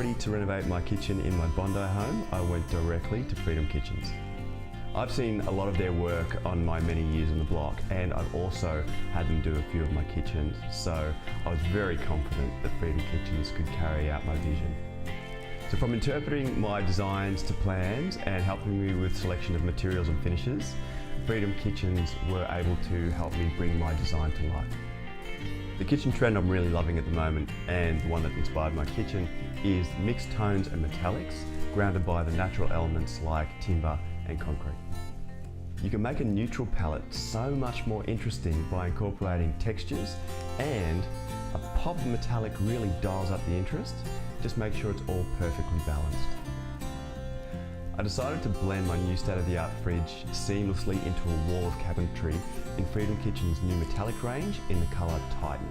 ready to renovate my kitchen in my Bondi home, I went directly to Freedom Kitchens. I've seen a lot of their work on my many years on the block, and I've also had them do a few of my kitchens, so I was very confident that Freedom Kitchens could carry out my vision. So from interpreting my designs to plans and helping me with selection of materials and finishes, Freedom Kitchens were able to help me bring my design to life. The kitchen trend I'm really loving at the moment, and the one that inspired my kitchen, is mixed tones and metallics grounded by the natural elements like timber and concrete. You can make a neutral palette so much more interesting by incorporating textures, and a pop of metallic really dials up the interest. Just make sure it's all perfectly balanced. I decided to blend my new state-of-the-art fridge seamlessly into a wall of cabinetry in Freedom Kitchen's new metallic range in the colour Titan.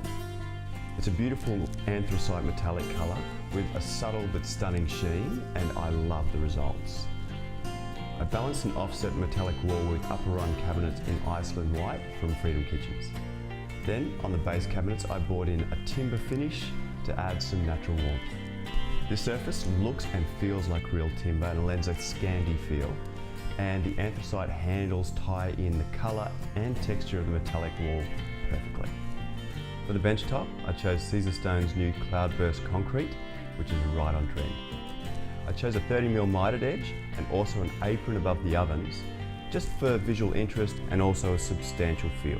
It's a beautiful anthracite metallic colour with a subtle but stunning sheen, and I love the results. I balanced an offset metallic wall with upper run cabinets in Iceland white from Freedom Kitchens. Then on the base cabinets I brought in a timber finish to add some natural warmth. This surface looks and feels like real timber and lends a Scandi feel, and the anthracite handles tie in the colour and texture of the metallic wall perfectly. For the bench top, I chose Caesarstone's new Cloudburst concrete, which is right on trend. I chose a 30mm mitered edge and also an apron above the ovens, just for visual interest and also a substantial feel.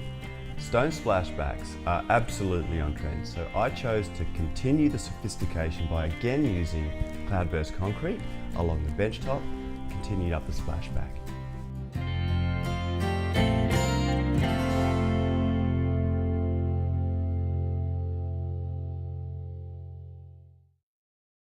Stone splashbacks are absolutely on trend, so I chose to continue the sophistication by again using Cloudburst concrete along the bench top, continued up the splashback.